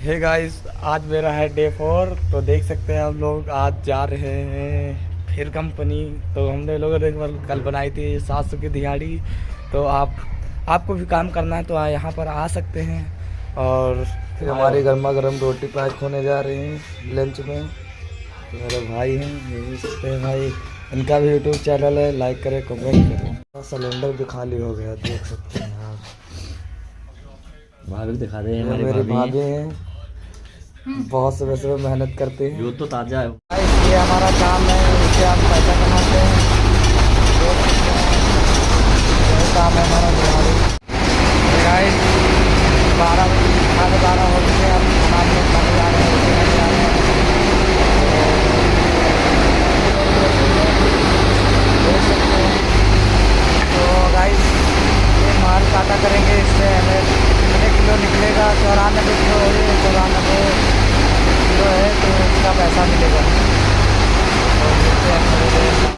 Hey guys, आज मेरा है डे 4। तो देख सकते हैं हम लोग आज जा रहे हैं फिर कंपनी। तो हमने लोगों ने एक बार कल बनाई थी 700 की दिहाड़ी। तो आपको भी काम करना है तो यहाँ पर आ सकते हैं। और फिर हमारी गर्मा गर्म रोटी पैक होने जा रही हैं लंच में। मेरे भाई हैं, ये भी सकते हैं भाई, इनका भी यूट्यूब चैनल है, लाइक करें कमेंट करें। सिलेंडर भी खाली हो गया, देख सकते हैं आप। भाभी दिखा दे, हमारे मेरे भाभी भाभी हैं, बहुत सुबह सुबह मेहनत करते हैं। जो तो ताजा है। ये हमारा काम है, इससे हम पैसा कमाते हैं। यही काम है हमारा दिहाड़ी। 12 बजे 12:30 हो